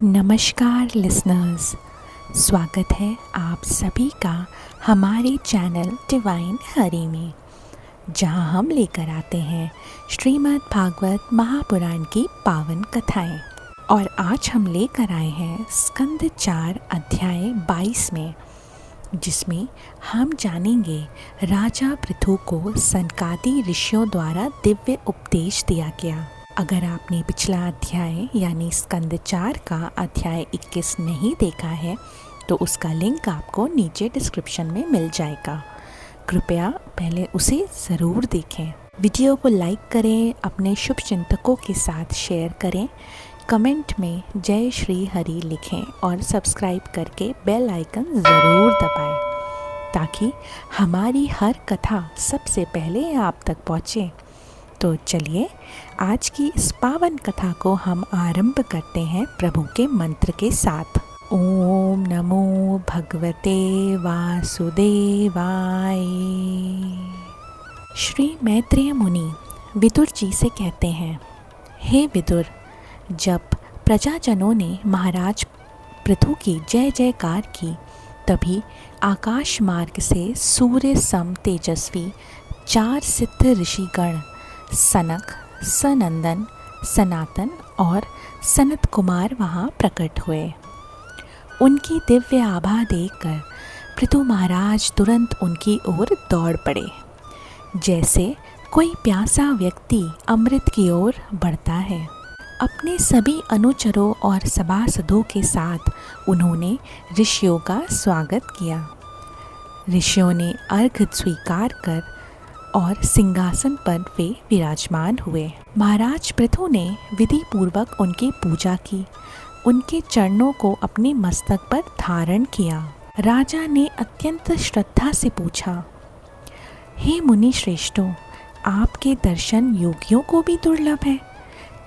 नमस्कार लिसनर्स, स्वागत है आप सभी का हमारे चैनल डिवाइन हरि में, जहां हम लेकर आते हैं श्रीमद् भागवत महापुराण की पावन कथाएं। और आज हम लेकर आए हैं स्कंद 4 अध्याय 22 में, जिसमें हम जानेंगे राजा पृथु को सनकादि ऋषियों द्वारा दिव्य उपदेश दिया गया। अगर आपने पिछला अध्याय यानी स्कंद 4 का अध्याय 21 नहीं देखा है तो उसका लिंक आपको नीचे डिस्क्रिप्शन में मिल जाएगा। कृपया पहले उसे ज़रूर देखें। वीडियो को लाइक करें, अपने शुभ चिंतकों के साथ शेयर करें, कमेंट में जय श्री हरि लिखें और सब्सक्राइब करके बेल आइकन ज़रूर दबाएं ताकि हमारी हर कथा सबसे पहले आप तक पहुँचे। तो चलिए आज की इस पावन कथा को हम आरंभ करते हैं प्रभु के मंत्र के साथ। ओम नमो भगवते वासुदेवाय। श्री मैत्रेय मुनि विदुर जी से कहते हैं, हे विदुर, जब प्रजाजनों ने महाराज पृथु की जय जयकार की तभी आकाश मार्ग से सूर्य सम तेजस्वी 4 सिद्ध ऋषिगण सनक, सनंदन, सनातन और सनत कुमार वहाँ प्रकट हुए। उनकी दिव्य आभा देखकर पृथु महाराज तुरंत उनकी ओर दौड़ पड़े, जैसे कोई प्यासा व्यक्ति अमृत की ओर बढ़ता है। अपने सभी अनुचरों और सभासदों के साथ उन्होंने ऋषियों का स्वागत किया। ऋषियों ने अर्घ्य स्वीकार कर और सिंहासन पर वे विराजमान हुए। महाराज पृथु ने विधि पूर्वक उनकी पूजा की, उनके चरणों को अपने मस्तक पर धारण किया। राजा ने अत्यंत श्रद्धा से पूछा, हे मुनि श्रेष्ठों, आपके दर्शन योगियों को भी दुर्लभ है।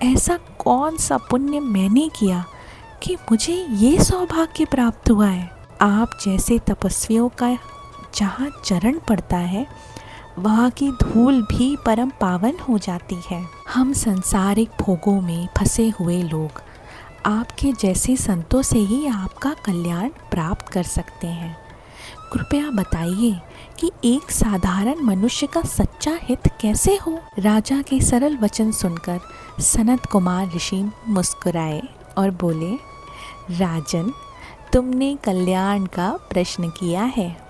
ऐसा कौन सा पुण्य मैंने किया कि मुझे ये सौभाग्य प्राप्त हुआ है। आप जैसे तपस्वियों का जहाँ चरण पड़ता है वहाँ की धूल भी परम पावन हो जाती है। हम संसारिक भोगों में फंसे हुए लोग आपके जैसे संतों से ही आपका कल्याण प्राप्त कर सकते हैं। कृपया बताइए कि एक साधारण मनुष्य का सच्चा हित कैसे हो। राजा के सरल वचन सुनकर सनत कुमार ऋषि मुस्कुराए और बोले, राजन, तुमने कल्याण का प्रश्न किया है।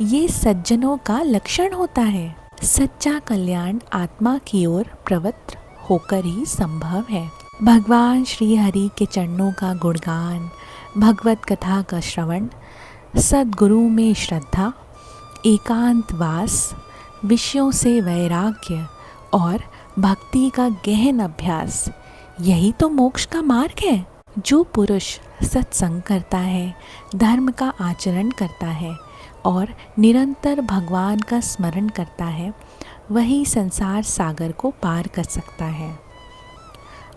ये सज्जनों का लक्षण होता है। सच्चा कल्याण आत्मा की ओर प्रवृत्त होकर ही संभव है। भगवान श्री हरि के चरणों का गुणगान, भगवत कथा का श्रवण, सद्गुरु में श्रद्धा, एकांतवास, विषयों से वैराग्य और भक्ति का गहन अभ्यास, यही तो मोक्ष का मार्ग है। जो पुरुष सत्संग करता है, धर्म का आचरण करता है और निरंतर भगवान का स्मरण करता है, वही संसार सागर को पार कर सकता है।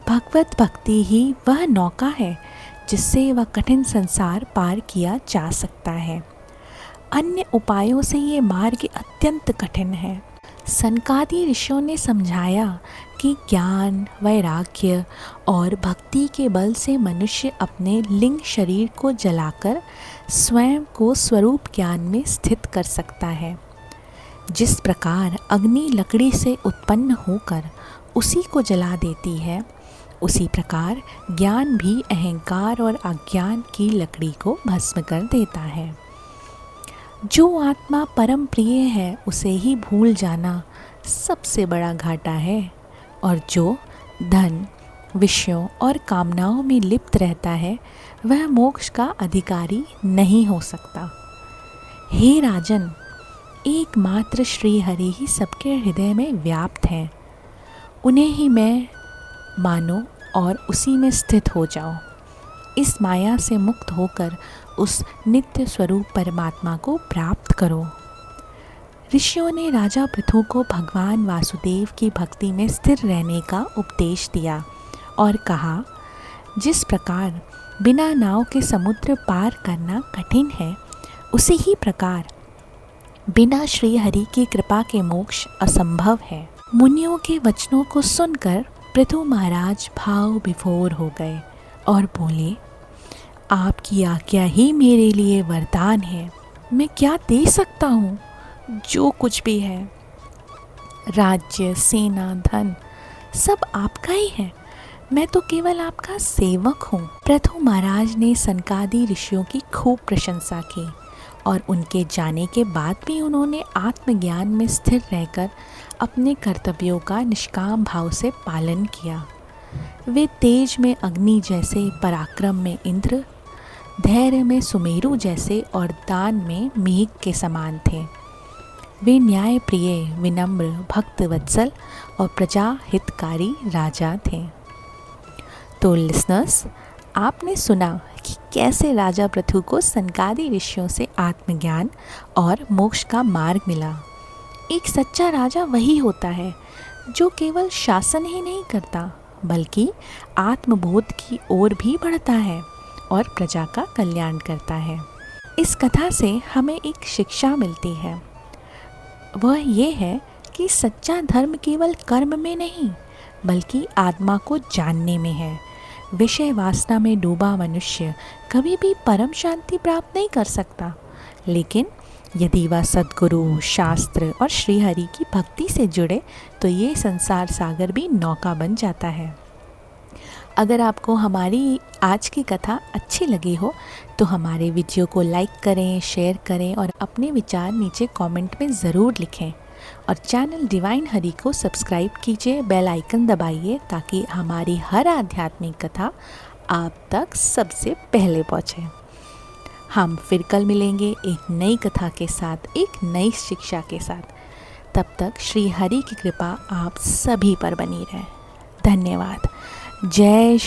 भगवत भक्ति ही वह नौका है जिससे वह कठिन संसार पार किया जा सकता है। अन्य उपायों से ये मार्ग अत्यंत कठिन है। सनकादि ऋषियों ने समझाया कि ज्ञान, वैराग्य और भक्ति के बल से मनुष्य अपने लिंग शरीर को जलाकर स्वयं को स्वरूप ज्ञान में स्थित कर सकता है। जिस प्रकार अग्नि लकड़ी से उत्पन्न होकर उसी को जला देती है, उसी प्रकार ज्ञान भी अहंकार और अज्ञान की लकड़ी को भस्म कर देता है। जो आत्मा परम प्रिय है उसे ही भूल जाना सबसे बड़ा घाटा है, और जो धन, विषयों और कामनाओं में लिप्त रहता है वह मोक्ष का अधिकारी नहीं हो सकता। हे राजन, एकमात्र श्री हरि ही सबके हृदय में व्याप्त हैं। उन्हें ही मैं मानो और उसी में स्थित हो जाओ। इस माया से मुक्त होकर उस नित्य स्वरूप परमात्मा को प्राप्त करो। ऋषियों ने राजा पृथु को भगवान वासुदेव की भक्ति में स्थिर रहने का उपदेश दिया और कहा, जिस प्रकार बिना नाव के समुद्र पार करना कठिन है, उसी ही प्रकार बिना श्री हरि की कृपा के मोक्ष असंभव है। मुनियों के वचनों को सुनकर पृथु महाराज भाव विभोर हो गए और बोले, आपकी आज्ञा ही मेरे लिए वरदान है। मैं क्या दे सकता हूँ? जो कुछ भी है, राज्य, सेना, धन, सब आपका ही है। मैं तो केवल आपका सेवक हूँ। पृथु महाराज ने सनकादि ऋषियों की खूब प्रशंसा की और उनके जाने के बाद भी उन्होंने आत्मज्ञान में स्थिर रहकर अपने कर्तव्यों का निष्काम भाव से पालन किया। वे तेज में अग्नि जैसे, पराक्रम में इंद्र, धैर्य में सुमेरु जैसे और दान में मेघ के समान थे। वे न्याय प्रिय, विनम्र, भक्त वत्सल और प्रजा हितकारी राजा थे। तो लिसनर्स, आपने सुना कि कैसे राजा पृथु को सनकादि ऋषियों से आत्मज्ञान और मोक्ष का मार्ग मिला। एक सच्चा राजा वही होता है जो केवल शासन ही नहीं करता बल्कि आत्मबोध की ओर भी बढ़ता है और प्रजा का कल्याण करता है। इस कथा से हमें एक शिक्षा मिलती है, वह ये है कि सच्चा धर्म केवल कर्म में नहीं बल्कि आत्मा को जानने में है। विषय वासना में डूबा मनुष्य कभी भी परम शांति प्राप्त नहीं कर सकता, लेकिन यदि वह सद्गुरु, शास्त्र और श्रीहरि की भक्ति से जुड़े तो ये संसार सागर भी नौका बन जाता है। अगर आपको हमारी आज की कथा अच्छी लगी हो तो हमारे वीडियो को लाइक करें, शेयर करें और अपने विचार नीचे कमेंट में ज़रूर लिखें। और चैनल डिवाइन हरि को सब्सक्राइब कीजिए, बेल आइकन दबाइए ताकि हमारी हर आध्यात्मिक कथा आप तक सबसे पहले पहुँचे। हम फिर कल मिलेंगे एक नई कथा के साथ, एक नई शिक्षा के साथ। तब तक श्री हरि की कृपा आप सभी पर बनी रहे। धन्यवाद। जय